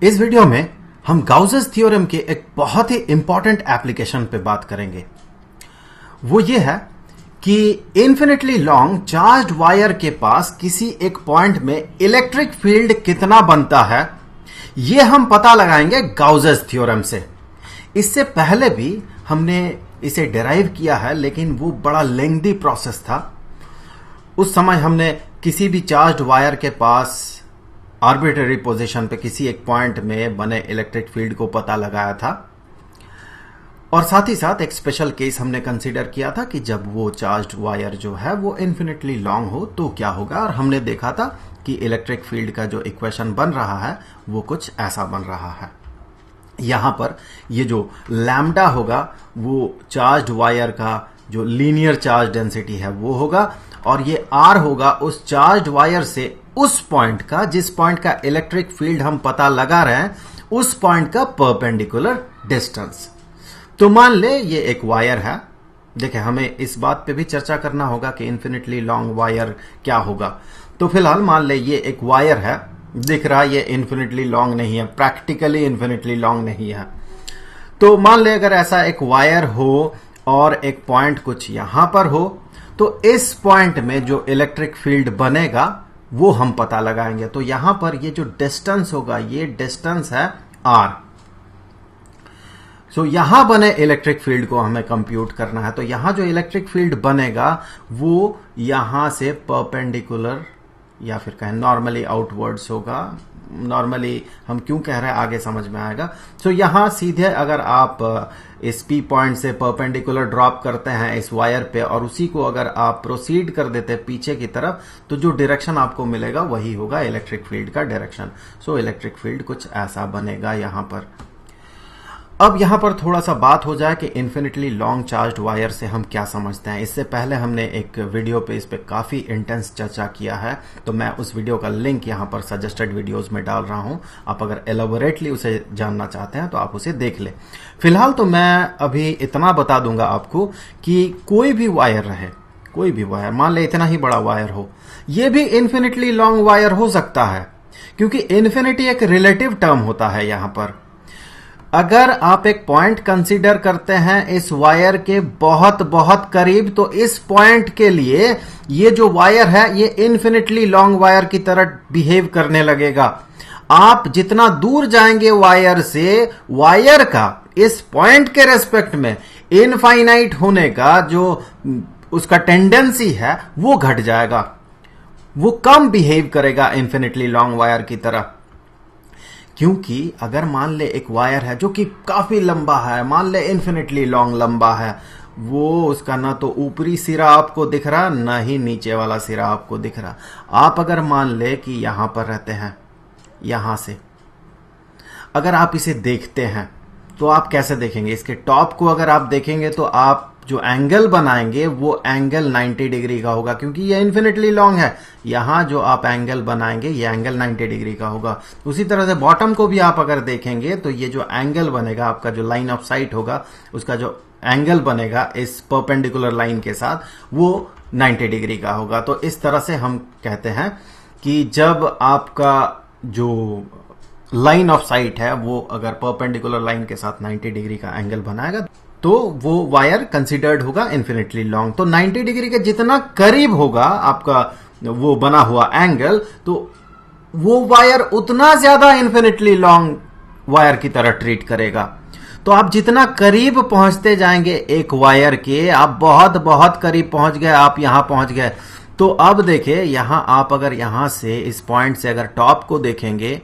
इस वीडियो में हम गाउसेस थ्योरम के एक बहुत ही इंपॉर्टेंट एप्लीकेशन पे बात करेंगे। वो ये है कि इन्फिनिटली लॉन्ग चार्ज्ड वायर के पास किसी एक पॉइंट में इलेक्ट्रिक फील्ड कितना बनता है, ये हम पता लगाएंगे गाउसेस थ्योरम से। इससे पहले भी हमने इसे डिराइव किया है, लेकिन वो बड़ा लेंथी प्रोसेस था। उस समय हमने किसी भी चार्ज्ड वायर के पास आर्बिट्रेरी पोजीशन पे किसी एक पॉइंट में बने इलेक्ट्रिक फील्ड को पता लगाया था, और साथ ही साथ एक स्पेशल केस हमने कंसीडर किया था कि जब वो चार्ज्ड वायर जो है वो इन्फिनिटली लॉन्ग हो तो क्या होगा। और हमने देखा था कि इलेक्ट्रिक फील्ड का जो इक्वेशन बन रहा है वो कुछ ऐसा बन रहा है। यहां पर ये जो लैम्डा होगा वो चार्ज्ड वायर का जो लीनियर चार्ज डेंसिटी है वो होगा, और ये आर होगा उस चार्ज्ड वायर से उस पॉइंट का, जिस पॉइंट का इलेक्ट्रिक फील्ड हम पता लगा रहे हैं, उस पॉइंट का परपेंडिकुलर डिस्टेंस। तो मान ले ये एक वायर है। देखिए, हमें इस बात पे भी चर्चा करना होगा कि इन्फिनिटली लॉन्ग वायर क्या होगा। तो फिलहाल मान ले ये एक वायर है, दिख रहा है ये इन्फिनिटली लॉन्ग नहीं है, प्रैक्टिकली इन्फिनिटली लॉन्ग नहीं है। तो मान ले अगर ऐसा एक वायर हो और एक पॉइंट कुछ यहां पर हो, तो इस पॉइंट में जो इलेक्ट्रिक फील्ड बनेगा वो हम पता लगाएंगे। तो यहां पर ये जो डिस्टेंस होगा, ये डिस्टेंस है आर। सो यहां बने इलेक्ट्रिक फील्ड को हमें कंप्यूट करना है। तो यहां जो इलेक्ट्रिक फील्ड बनेगा वो यहां से परपेंडिकुलर या फिर कहें नॉर्मली आउटवर्ड्स होगा। नॉर्मली हम क्यों कह रहे हैं आगे समझ में आएगा। सो यहां सीधे अगर आप इस पी पॉइंट से परपेंडिकुलर ड्रॉप करते हैं इस वायर पे, और उसी को अगर आप प्रोसीड कर देते हैं पीछे की तरफ, तो जो डायरेक्शन आपको मिलेगा वही होगा इलेक्ट्रिक फील्ड का डायरेक्शन। सो इलेक्ट्रिक फील्ड कुछ ऐसा बनेगा यहां पर। अब यहां पर थोड़ा सा बात हो जाए कि इन्फिनिटली लॉन्ग चार्ज्ड वायर से हम क्या समझते हैं। इससे पहले हमने एक वीडियो पे इस पे काफी इंटेंस चर्चा किया है, तो मैं उस वीडियो का लिंक यहां पर सजेस्टेड वीडियोस में डाल रहा हूं। आप अगर एलोबोरेटली उसे जानना चाहते हैं तो आप उसे देख ले। फिलहाल तो मैं अभी इतना बता दूंगा आपको कि कोई भी वायर रहे, कोई भी वायर, मान ले इतना ही बड़ा वायर हो, यह भी इन्फिनिटली लॉन्ग वायर हो सकता है, क्योंकि इन्फिनिटी एक रिलेटिव टर्म होता है। यहां पर अगर आप एक पॉइंट कंसीडर करते हैं इस वायर के बहुत बहुत करीब, तो इस पॉइंट के लिए ये जो वायर है ये इन्फिनिटली लॉन्ग वायर की तरह बिहेव करने लगेगा। आप जितना दूर जाएंगे वायर से, वायर का इस पॉइंट के रेस्पेक्ट में इनफाइनाइट होने का जो उसका टेंडेंसी है वो घट जाएगा, वो कम बिहेव करेगा इन्फिनिटली लॉन्ग वायर की तरह। क्योंकि अगर मान ले एक वायर है जो कि काफी लंबा है, मान ले इन्फिनिटली लॉन्ग लंबा है, वो उसका ना तो ऊपरी सिरा आपको दिख रहा ना ही नीचे वाला सिरा आपको दिख रहा। आप अगर मान ले कि यहां पर रहते हैं, यहां से अगर आप इसे देखते हैं तो आप कैसे देखेंगे? इसके टॉप को अगर आप देखेंगे तो आप जो एंगल बनाएंगे वो एंगल 90 डिग्री का होगा, क्योंकि ये इन्फिनिटली लॉन्ग है। यहां जो आप एंगल बनाएंगे ये एंगल 90 डिग्री का होगा। उसी तरह से बॉटम को भी आप अगर देखेंगे तो ये जो एंगल बनेगा, आपका जो लाइन ऑफ साइट होगा, उसका जो एंगल बनेगा इस परपेंडिकुलर लाइन के साथ, वो 90 डिग्री का होगा। तो इस तरह से हम कहते हैं कि जब आपका जो लाइन ऑफ साइट है वो अगर परपेंडिकुलर लाइन के साथ 90 डिग्री का एंगल बनाएगा तो वो वायर कंसिडर्ड होगा इन्फिनिटली लॉन्ग। तो 90 डिग्री के जितना करीब होगा आपका वो बना हुआ एंगल, तो वो वायर उतना ज्यादा इन्फिनिटली लॉन्ग वायर की तरह ट्रीट करेगा। तो आप जितना करीब पहुंचते जाएंगे एक वायर के, आप बहुत बहुत करीब पहुंच गए, आप यहां पहुंच गए। तो अब देखिए, यहां आप अगर यहां से इस पॉइंट से अगर टॉप को देखेंगे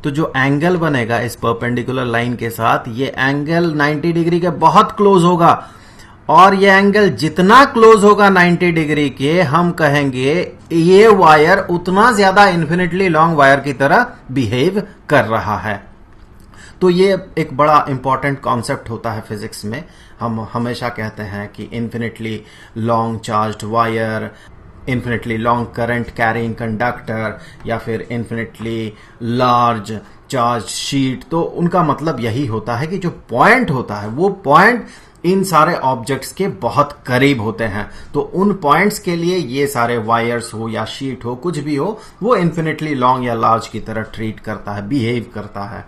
तो जो एंगल बनेगा इस परपेंडिकुलर लाइन के साथ, ये एंगल 90 डिग्री के बहुत क्लोज होगा, और ये एंगल जितना क्लोज होगा 90 डिग्री के, हम कहेंगे ये वायर उतना ज्यादा इन्फिनिटली लॉन्ग वायर की तरह बिहेव कर रहा है। तो ये एक बड़ा इंपॉर्टेंट कॉन्सेप्ट होता है फिजिक्स में। हम हमेशा कहते हैं कि infinitely long charged wire, infinitely long current carrying conductor, या फिर इन्फिनिटली लार्ज चार्ज शीट। तो उनका मतलब यही होता है कि जो पॉइंट होता है वो पॉइंट इन सारे ऑब्जेक्ट्स के बहुत करीब होते हैं। तो उन पॉइंट्स के लिए ये सारे वायर्स हो या शीट हो, कुछ भी हो, वो इन्फिनिटली लॉन्ग या लार्ज की तरह ट्रीट करता है, बिहेव करता है।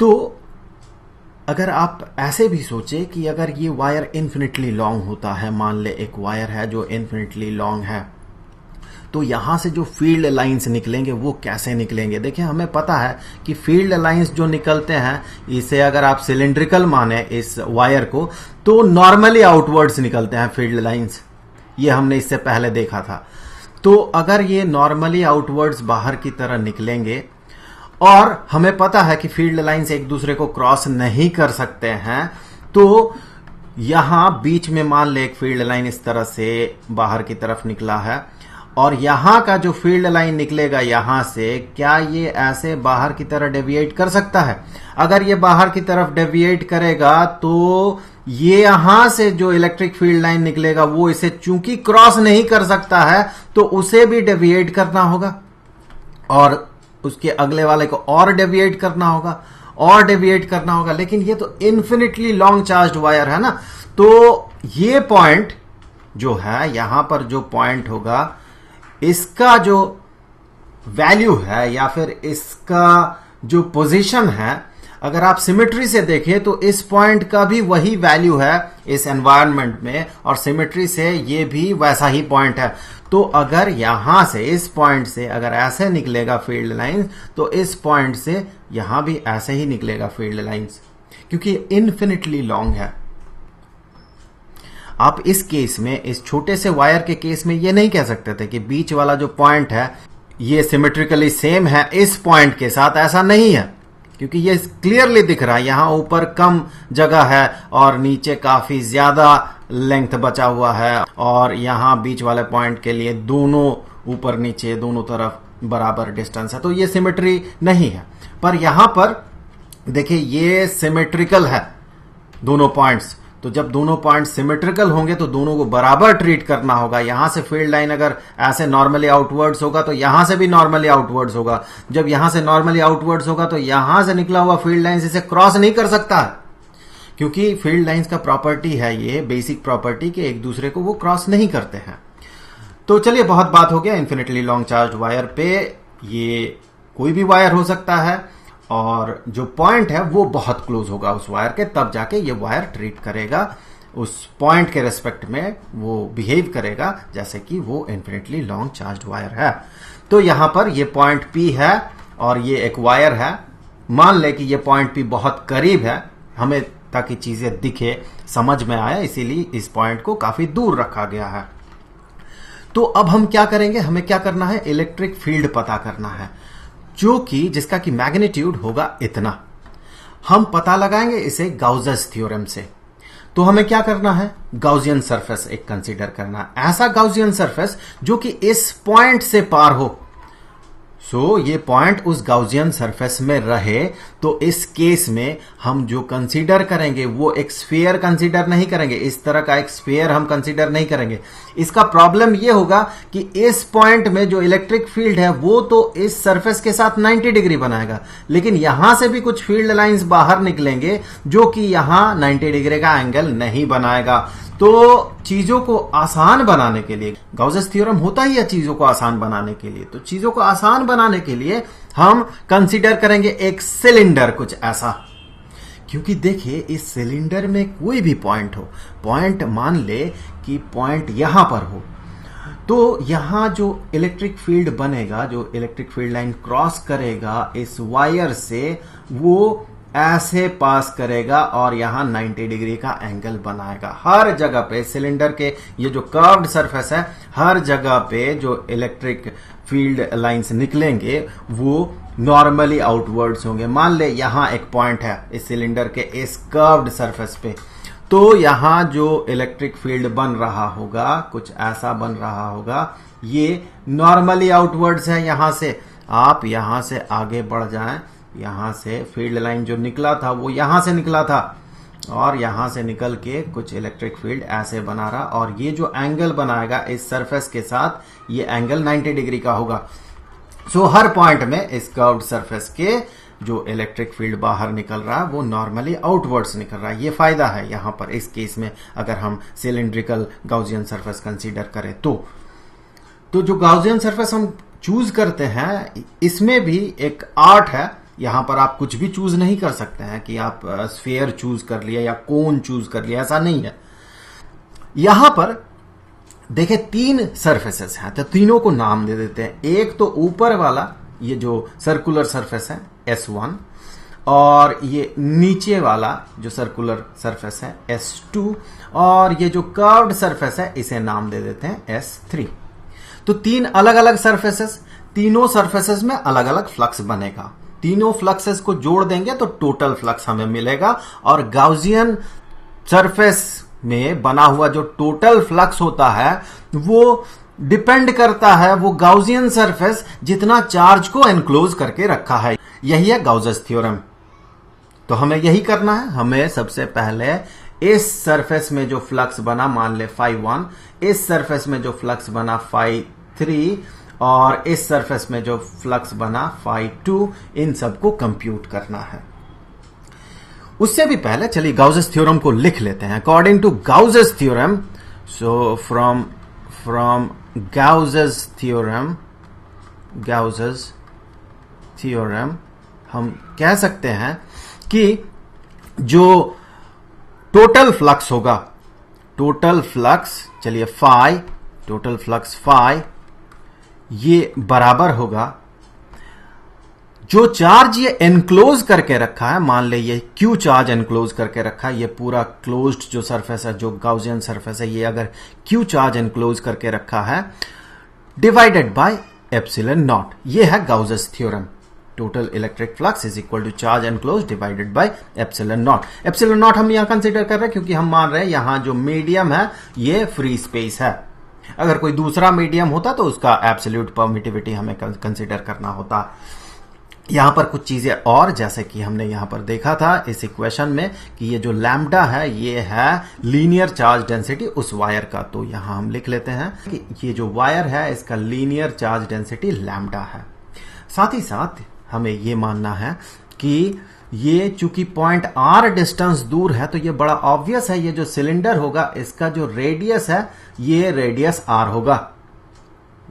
तो अगर आप ऐसे भी सोचे कि अगर ये वायर इन्फिनिटली लॉन्ग होता है, मान ले एक वायर है जो इन्फिनिटली लॉन्ग है, तो यहां से जो फील्ड लाइंस निकलेंगे वो कैसे निकलेंगे? देखिए, हमें पता है कि फील्ड लाइंस जो निकलते हैं, इसे अगर आप सिलिंड्रिकल माने इस वायर को, तो नॉर्मली आउटवर्ड्स निकलते हैं फील्ड लाइंस। ये हमने इससे पहले देखा था। तो अगर ये नॉर्मली आउटवर्ड्स बाहर की तरह निकलेंगे और हमें पता है कि फील्ड लाइंस एक दूसरे को क्रॉस नहीं कर सकते हैं, तो यहां बीच में मान ले एक फील्ड लाइन इस तरह से बाहर की तरफ निकला है और यहां का जो फील्ड लाइन निकलेगा यहां से, क्या ये ऐसे बाहर की तरह डेविएट कर सकता है? अगर ये बाहर की तरफ डेविएट करेगा तो ये यहां से जो इलेक्ट्रिक फील्ड लाइन निकलेगा वो इसे चूंकि क्रॉस नहीं कर सकता है तो उसे भी डेविएट करना होगा और उसके अगले वाले को और डेविएट करना होगा और डेविएट करना होगा। लेकिन ये तो इन्फिनिटली लॉन्ग चार्ज्ड वायर है ना, तो ये पॉइंट जो है, यहां पर जो पॉइंट होगा, इसका जो वैल्यू है या फिर इसका जो पोजीशन है, अगर आप सिमेट्री से देखें तो इस पॉइंट का भी वही वैल्यू है इस एनवायरनमेंट में और सिमेट्री से ये भी वैसा ही पॉइंट है। तो अगर यहां से, इस पॉइंट से अगर ऐसे निकलेगा फील्ड लाइंस, तो इस पॉइंट से यहां भी ऐसे ही निकलेगा फील्ड लाइंस, क्योंकि इन्फिनिटली लॉन्ग है। आप इस केस में, इस छोटे से वायर के केस में ये नहीं कह सकते थे कि बीच वाला जो पॉइंट है ये सिमेट्रिकली सेम है इस पॉइंट के साथ। ऐसा नहीं है, क्योंकि ये क्लियरली दिख रहा है यहां ऊपर कम जगह है और नीचे काफी ज्यादा लेंथ बचा हुआ है और यहां बीच वाले पॉइंट के लिए दोनों ऊपर नीचे दोनों तरफ बराबर डिस्टेंस है। तो ये सिमेट्री नहीं है। पर यहां पर देखिए, ये सिमेट्रिकल है दोनों पॉइंट्स। तो जब दोनों पॉइंट सिमेट्रिकल होंगे तो दोनों को बराबर ट्रीट करना होगा। यहां से फील्ड लाइन अगर ऐसे नॉर्मली आउटवर्ड्स होगा तो यहां से भी नॉर्मली आउटवर्ड्स होगा। जब यहां से नॉर्मली आउटवर्ड्स होगा तो यहां से निकला हुआ फील्ड लाइन इसे क्रॉस नहीं कर सकता है, क्योंकि फील्ड लाइंस का प्रॉपर्टी है, ये बेसिक प्रॉपर्टी कि एक दूसरे को वो क्रॉस नहीं करते हैं। तो चलिए, बहुत बात हो गया इन्फिनिटली लॉन्ग चार्ज वायर पे। ये कोई भी वायर हो सकता है और जो पॉइंट है वो बहुत क्लोज होगा उस वायर के, तब जाके ये वायर ट्रीट करेगा, उस पॉइंट के रेस्पेक्ट में वो बिहेव करेगा जैसे कि वो इन्फिनिटली लॉन्ग चार्ज्ड वायर है। तो यहां पर ये पॉइंट P है और ये एक वायर है। मान ले कि ये पॉइंट P बहुत करीब है हमें, ताकि चीजें दिखे, समझ में आए, इसीलिए इस पॉइंट को काफी दूर रखा गया है। तो अब हम क्या करेंगे? हमें क्या करना है? इलेक्ट्रिक फील्ड पता करना है, जो कि जिसका कि मैग्नीट्यूड होगा इतना। हम पता लगाएंगे इसे गाउसियस थ्योरम से। तो हमें क्या करना है? गाउसियन सरफेस एक कंसीडर करना, ऐसा गाउसियन सरफेस जो कि इस पॉइंट से पार हो। सो ये पॉइंट उस गाउसियन सरफेस में रहे। तो इस केस में हम जो कंसीडर करेंगे वो एक स्फीयर कंसीडर नहीं करेंगे, इस तरह का एक स्फीयर हम कंसीडर नहीं करेंगे। इसका प्रॉब्लम ये होगा कि इस पॉइंट में जो इलेक्ट्रिक फील्ड है वो तो इस सरफेस के साथ 90 डिग्री बनाएगा, लेकिन यहां से भी कुछ फील्ड लाइंस बाहर निकलेंगे जो कि यहां 90 डिग्री का एंगल नहीं बनाएगा। तो चीजों को आसान बनाने के लिए, गाउसियस थ्योरम होता ही है चीजों को आसान बनाने के लिए, तो चीजों को आसान बनाने के लिए हम कंसीडर करेंगे एक सिलेंडर, कुछ ऐसा। क्योंकि देखिए, इस सिलेंडर में कोई भी पॉइंट हो, पॉइंट मान ले कि पॉइंट यहां पर हो, तो यहां जो इलेक्ट्रिक फील्ड बनेगा, जो इलेक्ट्रिक फील्ड लाइन क्रॉस करेगा इस वायर से, वो ऐसे पास करेगा और यहां 90 डिग्री का एंगल बनाएगा। हर जगह पे सिलेंडर के ये जो कर्व्ड सरफेस है, हर जगह पे जो इलेक्ट्रिक फील्ड लाइंस निकलेंगे वो नॉर्मली आउटवर्ड्स होंगे। मान ले यहां एक पॉइंट है इस सिलेंडर के इस कर्व्ड सरफेस पे, तो यहां जो इलेक्ट्रिक फील्ड बन रहा होगा कुछ ऐसा बन रहा होगा। ये नॉर्मली आउटवर्ड्स है। यहां से आप यहां से आगे बढ़ जाएं, यहां से फील्ड लाइन जो निकला था वो यहां से निकला था और यहां से निकल के कुछ इलेक्ट्रिक फील्ड ऐसे बना रहा, और ये जो एंगल बनाएगा इस सरफेस के साथ, ये एंगल 90 डिग्री का होगा। सो हर पॉइंट में इस कर्व्ड सरफेस के जो इलेक्ट्रिक फील्ड बाहर निकल रहा है वो नॉर्मली आउटवर्ड्स निकल रहा है। ये फायदा है यहां पर इस केस में, अगर हम सिलिंड्रिकल गाउसियन सरफेस कंसीडर करें तो जो गाउसियन सरफेस हम चूज करते हैं इसमें भी एक आर्ट है। यहां पर आप कुछ भी चूज नहीं कर सकते हैं कि आप स्फीयर चूज कर लिया या कोन चूज कर लिया, ऐसा नहीं है। यहां पर देखे 3 सरफेसेस हैं तो तीनों को नाम दे देते हैं। एक तो ऊपर वाला ये जो सर्कुलर सरफेस है S1, और ये नीचे वाला जो सर्कुलर सरफेस है S2, और ये जो कर्व्ड सरफेस है इसे नाम दे देते हैं S3। तो 3 अलग अलग सरफेसेस, तीनों सरफेसेस में अलग अलग फ्लक्स बनेगा। तीनों फ्लक्सेस को जोड़ देंगे तो टोटल फ्लक्स हमें मिलेगा, और गाउसियन सरफेस में बना हुआ जो टोटल फ्लक्स होता है वो डिपेंड करता है वो गाउसियन सरफेस जितना चार्ज को एनक्लोज करके रखा है। यही है गाउस थ्योरम। तो हमें यही करना है। हमें सबसे पहले इस सरफेस में जो फ्लक्स बना, मान ले φ1, इस सरफेस में जो फ्लक्स बना φ3, और इस सरफेस में जो फ्लक्स बना φ2, इन सबको कंप्यूट करना है। उससे भी पहले चलिए गाउस थ्योरम को लिख लेते हैं। According to Gauss theorem, so from Gauss theorem हम कह सकते हैं कि जो टोटल फ्लक्स होगा, टोटल फ्लक्स, चलिए टोटल फ्लक्स फाई, ये बराबर होगा जो चार्ज ये एनक्लोज करके रखा है। मान ले ये क्यू चार्ज एनक्लोज करके रखा है, ये पूरा क्लोज्ड जो सरफेस है, जो गाउसियन सरफेस है, ये अगर क्यू चार्ज एनक्लोज करके रखा है, डिवाइडेड बाय एप्सिलॉन नॉट। ये है Gauss theorem. Total electric flux is equal to charge enclose divided by epsilon naught. Epsilon naught हम यहां कंसीडर कर रहे हैं क्योंकि हम मान रहे हैं यहां जो मीडियम है ये फ्री स्पेस है। अगर कोई दूसरा मीडियम होता तो उसका एब्सोल्यूट परमिटिविटी हमें कंसीडर करना होता। यहां पर कुछ चीजें और, जैसे कि हमने यहां पर देखा था इस इक्वेशन में कि ये जो लैम्डा है ये है लीनियर चार्ज डेंसिटी उस वायर का। तो यहां हम लिख लेते हैं कि ये जो वायर है इसका लीनियर चार्ज डेंसिटी लैम्डा है। साथ ही साथ हमें ये मानना है कि ये चूंकि पॉइंट r डिस्टेंस दूर है तो ये बड़ा ऑब्वियस है, ये जो सिलेंडर होगा इसका जो रेडियस है ये रेडियस r होगा,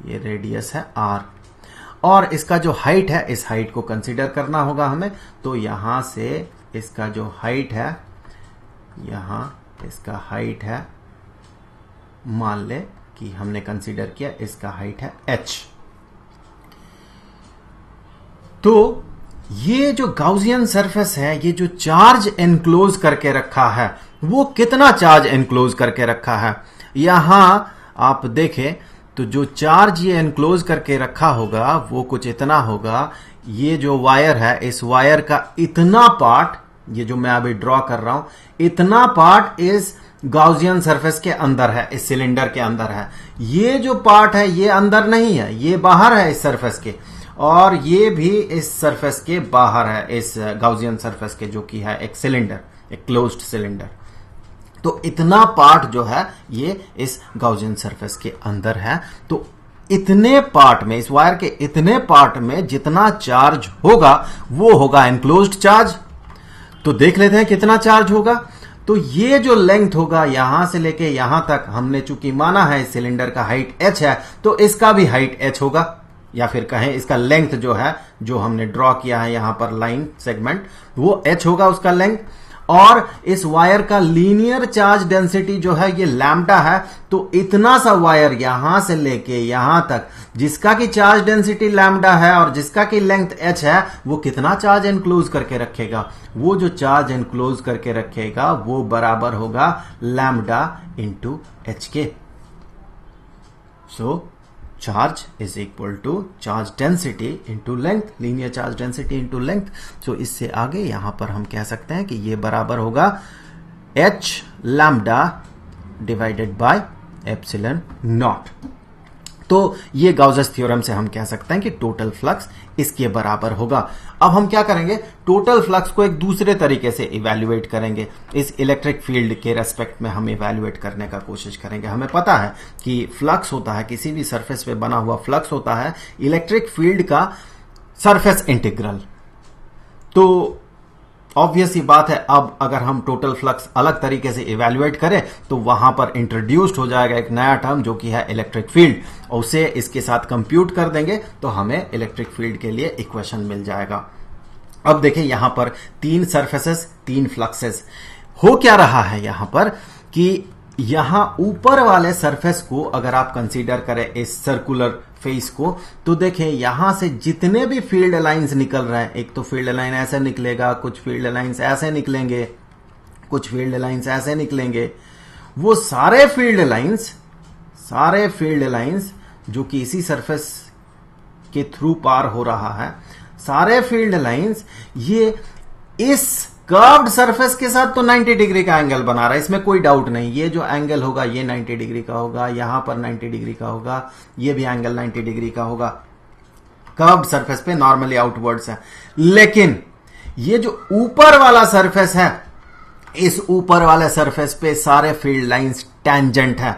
ये रेडियस है r, और इसका जो हाइट है इस हाइट को कंसीडर करना होगा हमें। तो यहां से इसका जो हाइट है, यहां इसका हाइट है, मान ले कि हमने कंसीडर किया इसका हाइट है h। तो ये जो गाउसियन सरफेस है, ये जो चार्ज एनक्लोज करके रखा है वो कितना चार्ज एनक्लोज करके रखा है, यहां आप देखें तो जो चार्ज ये एनक्लोज करके रखा होगा वो कुछ इतना होगा। ये जो वायर है इस वायर का इतना पार्ट, ये जो मैं अभी ड्रॉ कर रहा हूं, इतना पार्ट इस गाउसियन सरफेस के अंदर है, इस सिलेंडर के अंदर है। ये जो पार्ट है ये अंदर नहीं है, ये बाहर है इस सरफेस के, और ये भी इस सरफेस के बाहर है, इस गाउसियन सरफेस के, जो कि है एक सिलेंडर, एक क्लोज्ड सिलेंडर। तो इतना पार्ट जो है ये इस गाउसियन सरफेस के अंदर है। तो इतने पार्ट में, इस वायर के इतने पार्ट में जितना चार्ज होगा वो होगा एनक्लोज्ड चार्ज। तो देख लेते हैं कितना चार्ज होगा। तो ये जो लेंथ होगा यहां से लेके यहां तक, हमने चूंकि माना है इस सिलेंडर का हाइट h है तो इसका भी हाइट h होगा, या फिर कहें इसका लेंथ जो है, जो हमने ड्रॉ किया है यहां पर लाइन सेगमेंट, वो h होगा उसका लेंथ। और इस वायर का लीनियर चार्ज डेंसिटी जो है ये लैम्डा है। तो इतना सा वायर यहां से लेके यहां तक जिसका की चार्ज डेंसिटी लैम्डा है और जिसका की लेंथ h है, वो कितना चार्ज एनक्लोज करके रखेगा, वो जो चार्ज एनक्लोज करके रखेगा वो बराबर होगा लैम्डा इंटू h के। सो charge is equal to charge density into length, linear charge density into length। so इससे आगे यहां पर हम कह सकते हैं कि ये बराबर होगा h lambda divided by epsilon naught। तो ये गाउस थ्योरम से हम कह सकते हैं कि टोटल फ्लक्स इसके बराबर होगा। अब हम क्या करेंगे, टोटल फ्लक्स को एक दूसरे तरीके से इवैल्यूएट करेंगे। इस इलेक्ट्रिक फील्ड के रेस्पेक्ट में हम इवैल्यूएट करने का कोशिश करेंगे। हमें पता है कि फ्लक्स होता है, किसी भी सरफेस पे बना हुआ फ्लक्स होता है इलेक्ट्रिक फील्ड का सरफेस इंटीग्रल। तो ऑब्वियस ही बात है, अब अगर हम टोटल फ्लक्स अलग तरीके से इवेल्युएट करें तो वहां पर इंट्रोड्यूस्ड हो जाएगा एक नया टर्म जो कि है इलेक्ट्रिक फील्ड, और उसे इसके साथ कंप्यूट कर देंगे तो हमें इलेक्ट्रिक फील्ड के लिए इक्वेशन मिल जाएगा। अब देखिए यहां पर 3 सरफेसेस 3 फ्लक्सेस। हो क्या रहा है यहां पर कि यहां ऊपर वाले सरफेस को अगर आप कंसीडर करें इस सर्कुलर फेस को, तो देखें यहां से जितने भी फील्ड लाइंस निकल रहे हैं, एक तो फील्ड लाइन ऐसे निकलेगा, कुछ फील्ड लाइंस ऐसे निकलेंगे, कुछ फील्ड लाइंस ऐसे निकलेंगे, वो सारे फील्ड लाइंस जो कि इसी सरफेस के थ्रू पार हो रहा है, सारे फील्ड लाइंस ये इस कर्व्ड सरफेस के साथ तो 90 डिग्री का एंगल बना रहा है, इसमें कोई डाउट नहीं। ये जो एंगल होगा ये 90 डिग्री का होगा, यहां पर 90 डिग्री का होगा, ये भी एंगल 90 डिग्री का होगा, कर्व्ड सरफेस पे नॉर्मली आउटवर्ड्स है। लेकिन ये जो ऊपर वाला सरफेस है, इस ऊपर वाले सरफेस पे सारे फील्ड लाइंस टेंजेंट है।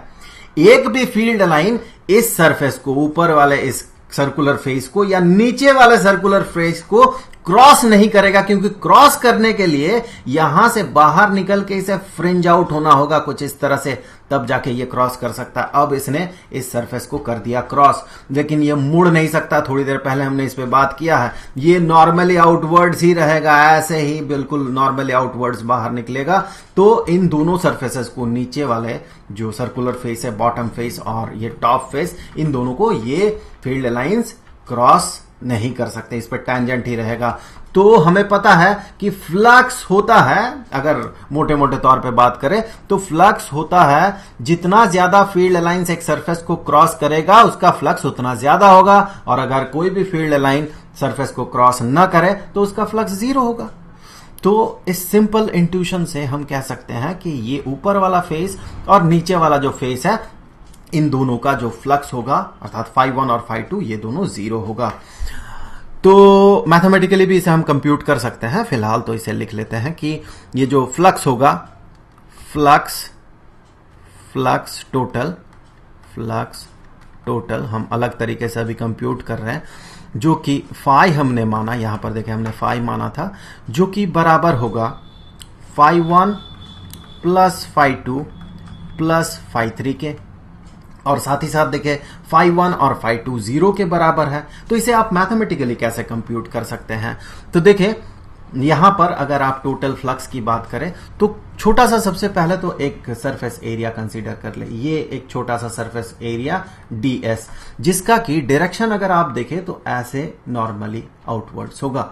एक भी फील्ड लाइन इस सरफेस को, ऊपर वाले इस सर्कुलर फेस को या नीचे वाले सर्कुलर फेस को क्रॉस नहीं करेगा, क्योंकि क्रॉस करने के लिए यहां से बाहर निकल के इसे फ्रिंज आउट होना होगा कुछ इस तरह से, तब जाके ये क्रॉस कर सकता है। अब इसने इस सरफेस को कर दिया क्रॉस, लेकिन ये मुड़ नहीं सकता। थोड़ी देर पहले हमने इस पे बात किया है, ये नॉर्मली आउटवर्ड्स ही रहेगा, ऐसे ही बिल्कुल नॉर्मली आउटवर्ड्स बाहर निकलेगा। तो इन दोनों सरफेसेस को, नीचे वाले जो सर्कुलर फेस है बॉटम फेस और ये टॉप फेस, इन दोनों को ये फील्ड लाइंस क्रॉस नहीं कर सकते, इस पर टेंजेंट ही रहेगा। तो हमें पता है कि फ्लक्स होता है, अगर मोटे मोटे तौर पे बात करें तो फ्लक्स होता है, जितना ज्यादा फील्ड लाइंस एक सरफेस को क्रॉस करेगा उसका फ्लक्स उतना ज्यादा होगा, और अगर कोई भी फील्ड लाइन सरफेस को क्रॉस न करे तो उसका फ्लक्स 0 होगा। तो इस सिंपल इंट्यूशन से हम कह सकते हैं कि ये ऊपर वाला फेस और नीचे वाला जो फेस है, इन दोनों का जो फ्लक्स होगा अर्थात φ1 और φ2 ये दोनों 0 होगा। तो मैथमेटिकली भी इसे हम कंप्यूट कर सकते हैं। फिलहाल तो इसे लिख लेते हैं कि ये जो फ्लक्स होगा, फ्लक्स टोटल हम अलग तरीके से अभी कंप्यूट कर रहे हैं, जो कि फाई हमने माना, यहां पर देखें हमने फाई माना था, जो कि बराबर होगा φ1 प्लस φ2 प्लस φ3 के, और साथ ही साथ देखें φ1 और φ2 0 के बराबर है। तो इसे आप मैथमेटिकली कैसे कंप्यूट कर सकते हैं? तो देखें यहां पर अगर आप टोटल फ्लक्स की बात करें तो छोटा सा, सबसे पहले तो एक सरफेस एरिया कंसीडर कर ले। ये एक छोटा सा सरफेस एरिया ds, जिसका कि डायरेक्शन अगर आप देखें तो ऐसे नॉर्मली आउटवर्ड्स होगा,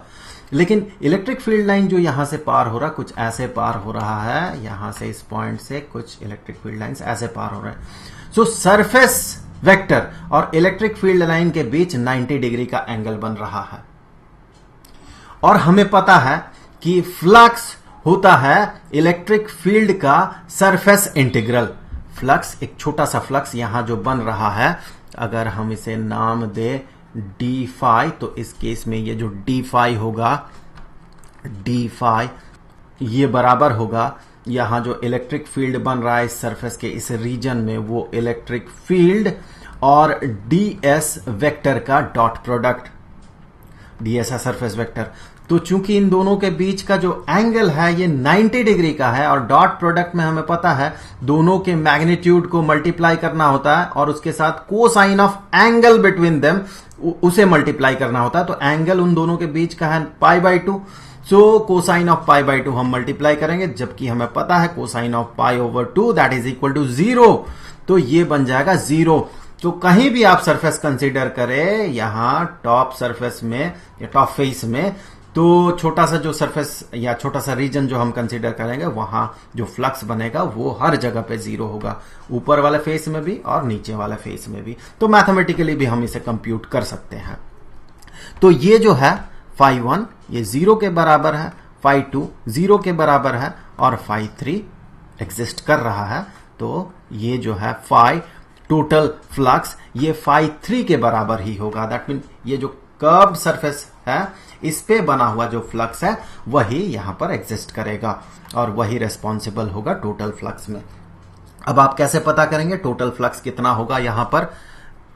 लेकिन इलेक्ट्रिक फील्ड लाइन जो यहां से पार हो रहा, कुछ ऐसे पार हो रहा है, यहां से इस पॉइंट से कुछ इलेक्ट्रिक फील्ड लाइंस ऐसे पार हो रहे हैं। सो सरफेस वेक्टर और इलेक्ट्रिक फील्ड लाइन के बीच 90 डिग्री का एंगल बन रहा है, और हमें पता है कि फ्लक्स होता है इलेक्ट्रिक फील्ड का सरफेस इंटीग्रल। फ्लक्स, एक छोटा सा फ्लक्स यहां जो बन रहा है, अगर हम इसे नाम दे डी फाई, तो इस केस में ये जो डी फाई होगा, डी फाई ये बराबर होगा, यहां जो इलेक्ट्रिक फील्ड बन रहा है इस सरफेस के इस रीजन में, वो इलेक्ट्रिक फील्ड और ds वेक्टर का डॉट प्रोडक्ट, ds है सरफेस वेक्टर। तो चूंकि इन दोनों के बीच का जो एंगल है ये 90 डिग्री का है, और डॉट प्रोडक्ट में हमें पता है दोनों के मैग्नीट्यूड को मल्टीप्लाई करना होता है और उसके साथ cosine of angle between them उसे मल्टीप्लाई करना होता है। तो एंगल उन दोनों के बीच का है π/2, सो कोसाइन ऑफ π/2 हम मल्टीप्लाई करेंगे, जबकि हमें पता है cosine of π/2 that is equal to 0, तो ये बन जाएगा 0। तो कहीं भी आप सरफेस कंसीडर करें, यहां टॉप सरफेस में या टॉप फेस में, तो छोटा सा जो सरफेस या छोटा सा रीजन जो हम कंसीडर करेंगे, वहां जो फ्लक्स बनेगा वो हर जगह पे 0 होगा, ऊपर वाले फेस में भी और नीचे वाले फेस में भी। तो मैथमेटिकली भी हम इसे कंप्यूट कर सकते हैं। तो ये जो है φ1 ये 0 के बराबर है, φ2 0 के बराबर है, और φ3 एग्जिस्ट कर रहा है। तो ये जो है फाई टोटल फ्लक्स ये φ3 के बराबर ही होगा। दैट मीन ये जो कर्व्ड सरफेस है इस पे बना हुआ जो फ्लक्स है वही यहां पर एग्जिस्ट करेगा, और वही रेस्पॉन्सिबल होगा टोटल फ्लक्स में। अब आप कैसे पता करेंगे टोटल फ्लक्स कितना होगा? यहां पर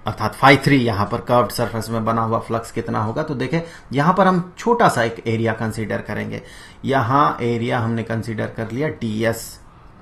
अर्थात फाई 3 यहां पर कर्व्ड सरफेस में बना हुआ फ्लक्स कितना होगा। तो देखें यहां पर हम छोटा सा एक एरिया कंसीडर करेंगे। यहां एरिया हमने कंसीडर कर लिया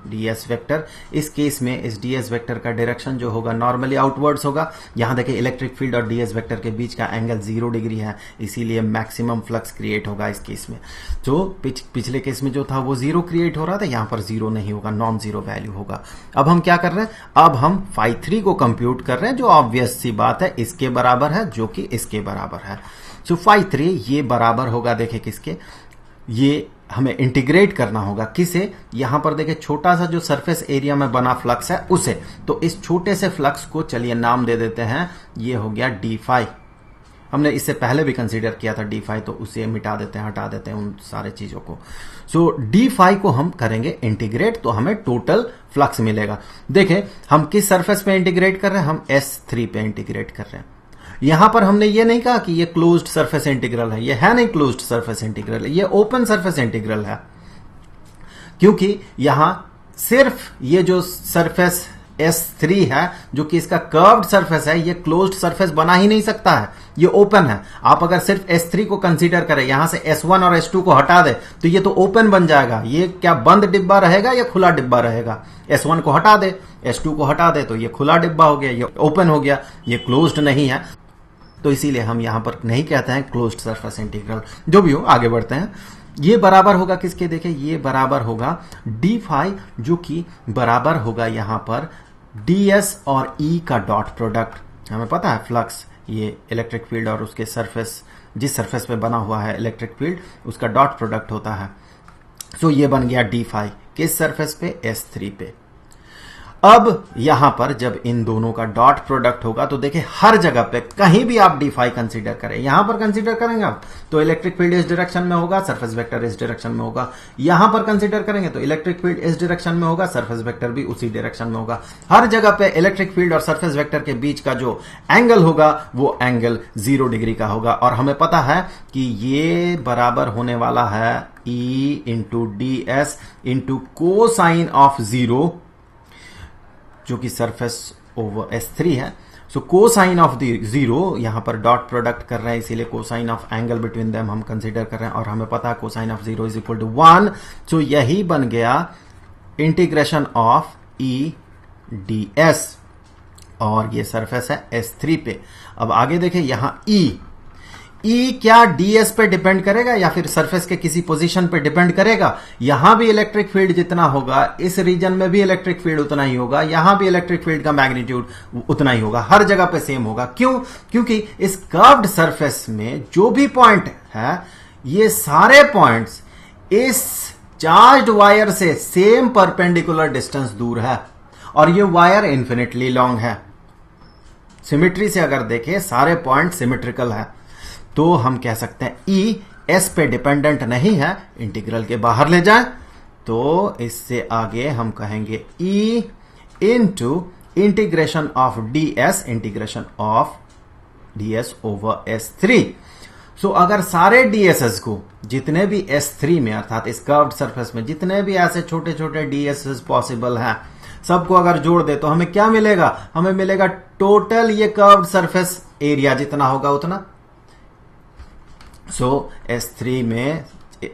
ds वेक्टर। इस केस में इस ds वेक्टर का डायरेक्शन जो होगा नॉर्मली आउटवर्ड्स होगा। यहां देखिए इलेक्ट्रिक फील्ड और ds वेक्टर के बीच का एंगल 0 डिग्री है, इसीलिए मैक्सिमम फ्लक्स क्रिएट होगा इस केस में। जो पिछले केस में जो था वो 0 क्रिएट हो रहा था, यहां पर 0 नहीं होगा, नॉन जीरो वैल्यू होगा। अब हम क्या कर रहे हैं, अब हम फाई 3 को कंप्यूट कर रहे हैं, जो ऑब्वियस सी बात है इसके बराबर है, जो कि इसके बराबर है। सो फाई 3 ये बराबर होगा, देखे किसके, ये हमें इंटीग्रेट करना होगा किसे, यहां पर देखिए छोटा सा जो सरफेस एरिया में बना फ्लक्स है उसे। तो इस छोटे से फ्लक्स को चलिए नाम दे देते हैं, ये हो गया डी फाई। हमने इससे पहले भी कंसीडर किया था डी फाई, तो उसे मिटा देते हैं, हटा देते हैं उन सारे चीजों को। सो डी फाई को हम करेंगे इंटीग्रेट, तो हमें टोटल फ्लक्स मिलेगा। देखें हम किस सरफेस पे इंटीग्रेट कर रहे हैं, हम S3 पे इंटीग्रेट कर रहे हैं। यहां पर हमने ये नहीं कहा कि ये क्लोज्ड सरफेस इंटीग्रल है, ये है नहीं क्लोज्ड सरफेस इंटीग्रल, ये ओपन सरफेस इंटीग्रल है, क्योंकि यहां सिर्फ ये जो सरफेस S3 है जो कि इसका कर्व्ड सरफेस है, ये क्लोज्ड सरफेस बना ही नहीं सकता है, ये ओपन है। आप अगर सिर्फ S3 को कंसीडर करें, यहां से S1 और S2 को हटा दे तो ये तो ओपन बन जाएगा। ये क्या बंद डिब्बा रहेगा या खुला डिब्बा रहेगा। S1 को हटा दे, S2 को हटा दे तो ये खुला डिब्बा हो गया, ये ओपन हो गया, ये क्लोज्ड नहीं है। तो इसीलिए हम यहां पर नहीं कहते हैं क्लोज्ड सरफेस इंटीग्रल। जो भी हो, आगे बढ़ते हैं। ये बराबर होगा किसके, देखें ये बराबर होगा डी फाई, जो कि बराबर होगा यहां पर ds और E का डॉट प्रोडक्ट। हमें पता है फ्लक्स, ये इलेक्ट्रिक फील्ड और उसके सरफेस, जिस सरफेस पे बना हुआ है इलेक्ट्रिक फील्ड, उसका डॉट प्रोडक्ट होता है। सो ये बन गया डी फाई किस सरफेस पे, S3 पे। अब यहां पर जब इन दोनों का डॉट प्रोडक्ट होगा तो देखिए हर जगह पे कहीं भी आप डी फाई कंसीडर करें, यहां पर कंसीडर करेंगे आप तो इलेक्ट्रिक फील्ड इस डायरेक्शन में होगा, सरफेस वेक्टर इस डायरेक्शन में होगा। यहां पर कंसीडर करेंगे तो इलेक्ट्रिक फील्ड इस डायरेक्शन में होगा, सरफेस वेक्टर भी उसी डायरेक्शन में होगा। हर जगह पे इलेक्ट्रिक फील्ड और सरफेस वेक्टर के बीच का जो एंगल होगा वो एंगल 0 डिग्री का होगा। और हमें पता है कि ये बराबर होने वाला है E into ds into cosine of 0, जो कि सरफेस ओवर S3 है। सो कोसाइन ऑफ द 0, यहां पर डॉट प्रोडक्ट कर रहे हैं इसीलिए cosine of angle between them हम कंसीडर कर रहे हैं, और हमें पता है cosine of 0 is equal to 1। So यही बन गया इंटीग्रेशन ऑफ E ds, और ये सरफेस है S3 पे। अब आगे देखें यहां E क्या ds पे डिपेंड करेगा या फिर सरफेस के किसी पोजीशन पे डिपेंड करेगा। यहां भी इलेक्ट्रिक फील्ड जितना होगा, इस रीजन में भी इलेक्ट्रिक फील्ड उतना ही होगा, यहां भी इलेक्ट्रिक फील्ड का मैग्नीट्यूड उतना ही होगा, हर जगह पे सेम होगा। क्यों, क्योंकि इस कर्व्ड सरफेस में जो भी पॉइंट है, ये सारे पॉइंट्स इस चार्ज्ड वायर से सेम परपेंडिकुलर डिस्टेंस दूर है, और ये वायर इंफिनिटली लॉन्ग है। सिमेट्री से अगर देखें सारे पॉइंट सिमेट्रिकल है, तो हम कह सकते हैं E S पे डिपेंडेंट नहीं है, इंटीग्रल के बाहर ले जाए तो इससे आगे हम कहेंगे E into integration of ds, integration of ds over S3। सो अगर सारे ds's को, जितने भी S3 में अर्थात इस कर्व्ड सरफेस में जितने भी ऐसे छोटे छोटे ds's पॉसिबल हैं, सबको अगर जोड़ दे तो हमें क्या मिलेगा, हमें मिलेगा टोटल ये कर्व्ड सरफेस एरिया जितना होगा उतना। सो S3 में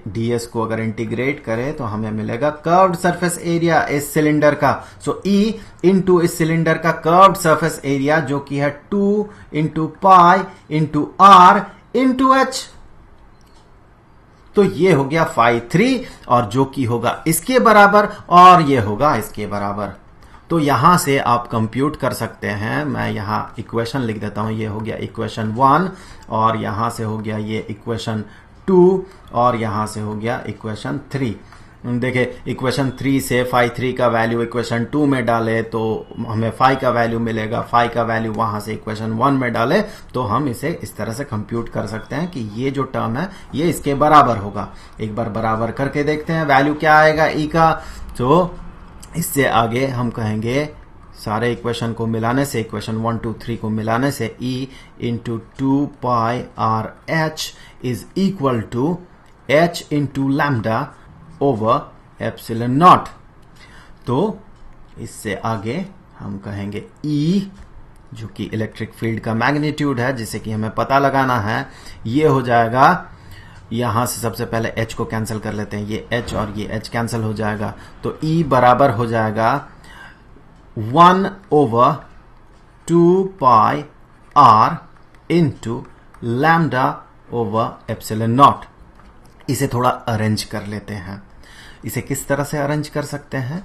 ds को अगर इंटीग्रेट करें तो हमें मिलेगा कर्व्ड सरफेस एरिया इस सिलेंडर का। सो E इंटू इस सिलेंडर का कर्व्ड सरफेस एरिया, जो कि है 2 into pi into r into h। तो ये हो गया फाई 3, और जो कि होगा इसके बराबर, और ये होगा इसके बराबर। तो यहां से आप कंप्यूट कर सकते हैं। मैं यहां इक्वेशन लिख देता हूं, ये हो गया इक्वेशन 1, और यहां से हो गया ये इक्वेशन 2, और यहां से हो गया इक्वेशन 3। देखिए इक्वेशन 3 से फाई 3 का वैल्यू इक्वेशन 2 में डाले तो हमें फाई का वैल्यू मिलेगा, फाई का वैल्यू वहां से इक्वेशन 1 में डाले तो हम इसे इस तरह से कंप्यूट कर सकते हैं कि ये जो टर्म है ये इसके बराबर होगा। एक बार बराबर करके देखते हैं वैल्यू क्या आएगा E का। तो इससे आगे हम कहेंगे सारे इक्वेशन को मिलाने से, इक्वेशन 1 2 3 को मिलाने से E into 2 pi r h is equal to h into lambda over epsilon naught. तो इससे आगे हम कहेंगे E जो कि इलेक्ट्रिक फील्ड का मैग्नीट्यूड है, जिसे कि हमें पता लगाना है, ये हो जाएगा, यहां से सबसे पहले h को कैंसिल कर लेते हैं, ये h और ये h कैंसिल हो जाएगा, तो E बराबर हो जाएगा 1/2 r into lambda over epsilon not. इसे थोड़ा अरेंज कर लेते हैं। इसे किस तरह से अरेंज कर सकते हैं?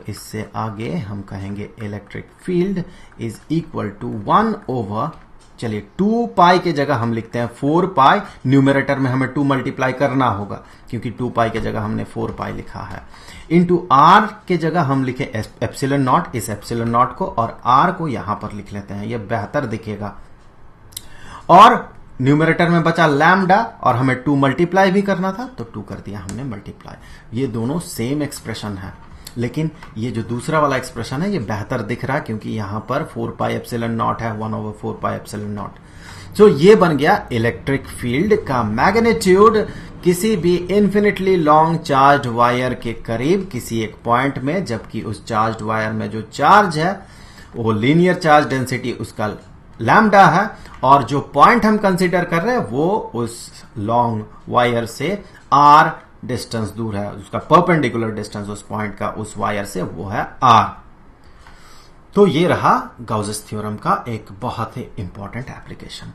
इससे आगे हम कहेंगे electric field is equal to 1/, चलिए 2 पाई के जगह हम लिखते हैं 4 पाई, न्यूमरेटर में हमें 2 मल्टीप्लाई करना होगा क्योंकि 2 पाई के जगह हमने 4 पाई लिखा है, इंटू आर के जगह हम लिखे एप्सिलॉन नॉट, इस एप्सिलॉन नॉट को और आर को यहां पर लिख लेते हैं, यह बेहतर दिखेगा। और न्यूमरेटर में बचा लैम्डा और हमें 2 मल्टीप्लाई भी करना था तो 2 कर दिया हमने मल्टीप्लाई। ये दोनों सेम एक्सप्रेशन है, लेकिन ये जो दूसरा वाला एक्सप्रेशन है ये बेहतर दिख रहा है क्योंकि यहां पर 4 पाई एप्सिलॉन नॉट है, 1/4 पाई एप्सिलॉन नॉट। ये बन गया इलेक्ट्रिक फील्ड का मैग्नीट्यूड किसी भी इन्फिनिटली लॉन्ग चार्ज वायर के करीब किसी एक पॉइंट में, जबकि उस चार्ज वायर में जो चार्ज है वो लीनियर चार्ज डेंसिटी उसका लैम्डा है, और जो पॉइंट हम कंसीडर कर रहे हैं वो उस लॉन्ग वायर से r डिस्टेंस दूर है, उसका परपेंडिकुलर डिस्टेंस उस पॉइंट का उस वायर से वो है r। तो ये रहा गाउस थ्योरम का एक बहुत ही इंपॉर्टेंट एप्लीकेशन।